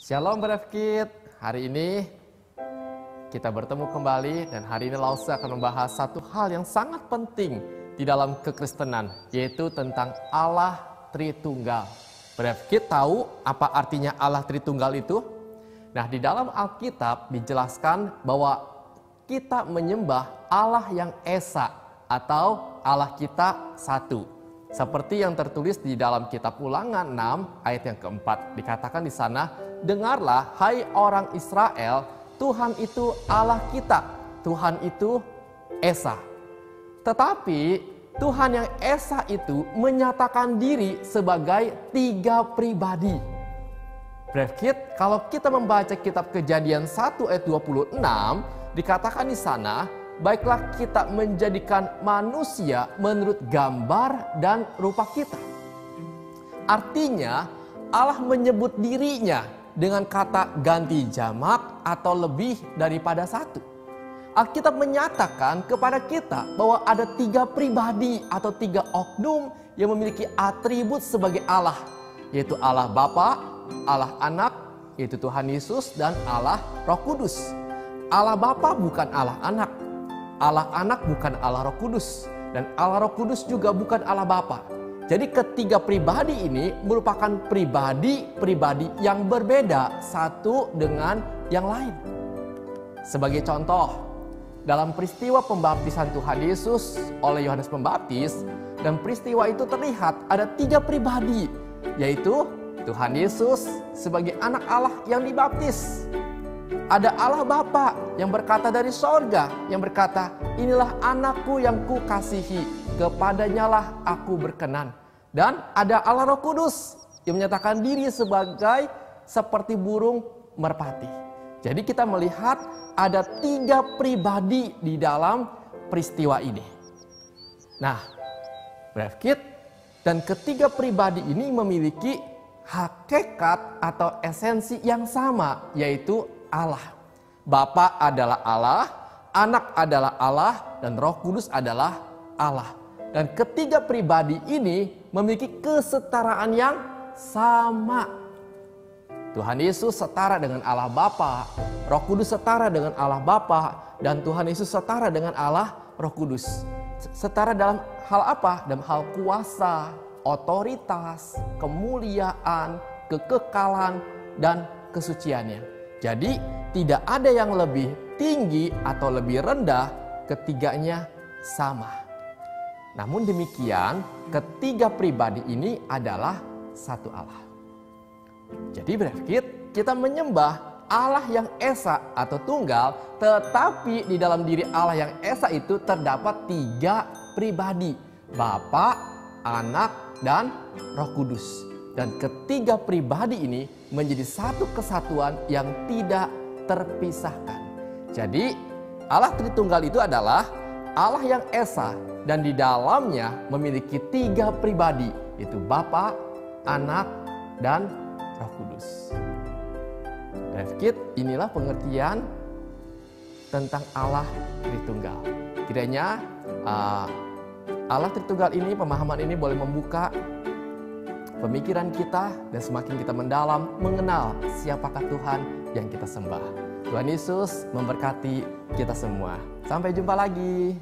Shalom Brevkid, hari ini kita bertemu kembali dan hari ini Lause akan membahas satu hal yang sangat penting di dalam kekristenan, yaitu tentang Allah Tritunggal. Brevkid tahu apa artinya Allah Tritunggal itu? Nah, di dalam Alkitab dijelaskan bahwa kita menyembah Allah yang Esa atau Allah kita satu. Seperti yang tertulis di dalam kitab Ulangan 6 ayat yang keempat, dikatakan di sana, dengarlah hai orang Israel, Tuhan itu Allah kita, Tuhan itu Esa. Tetapi Tuhan yang Esa itu menyatakan diri sebagai tiga pribadi. Brevkid, kalau kita membaca kitab Kejadian 1 ayat 26, dikatakan di sana, baiklah kita menjadikan manusia menurut gambar dan rupa kita. Artinya Allah menyebut dirinya dengan kata ganti jamak atau lebih daripada satu. Alkitab menyatakan kepada kita bahwa ada tiga pribadi atau tiga oknum yang memiliki atribut sebagai Allah, yaitu Allah Bapa, Allah Anak, yaitu Tuhan Yesus, dan Allah Roh Kudus. Allah Bapa bukan Allah Anak, Allah Anak bukan Allah Roh Kudus, dan Allah Roh Kudus juga bukan Allah Bapa. Jadi ketiga pribadi ini merupakan pribadi-pribadi yang berbeda satu dengan yang lain. Sebagai contoh, dalam peristiwa pembaptisan Tuhan Yesus oleh Yohanes Pembaptis, dan peristiwa itu terlihat ada tiga pribadi, yaitu Tuhan Yesus sebagai anak Allah yang dibaptis. Ada Allah Bapa yang berkata dari sorga, yang berkata, inilah anakku yang kukasihi, kepadanyalah aku berkenan. Dan ada Allah Roh Kudus yang menyatakan diri sebagai seperti burung merpati. Jadi kita melihat ada tiga pribadi di dalam peristiwa ini. Nah, Brevkid, dan ketiga pribadi ini memiliki hakikat atau esensi yang sama, yaitu Allah. Bapa adalah Allah, Anak adalah Allah, dan Roh Kudus adalah Allah. Dan ketiga pribadi ini memiliki kesetaraan yang sama. Tuhan Yesus setara dengan Allah Bapa, Roh Kudus setara dengan Allah Bapa, dan Tuhan Yesus setara dengan Allah Roh Kudus. Setara dalam hal apa? Dalam hal kuasa, otoritas, kemuliaan, kekekalan, dan kesuciannya. Jadi tidak ada yang lebih tinggi atau lebih rendah, ketiganya sama. Namun demikian, ketiga pribadi ini adalah satu Allah. Jadi Brevkid, kita menyembah Allah yang Esa atau tunggal, tetapi di dalam diri Allah yang Esa itu terdapat tiga pribadi, Bapa, Anak, dan Roh Kudus. Dan ketiga pribadi ini menjadi satu kesatuan yang tidak terpisahkan. Jadi Allah Tritunggal itu adalah Allah yang Esa, dan di dalamnya memiliki tiga pribadi, yaitu Bapa, Anak, dan Roh Kudus. Brevkid, inilah pengertian tentang Allah Tritunggal. Kiranya Allah Tritunggal ini, pemahaman ini boleh membuka pemikiran kita dan semakin kita mendalam mengenal siapakah Tuhan yang kita sembah. Tuhan Yesus memberkati kita semua. Sampai jumpa lagi.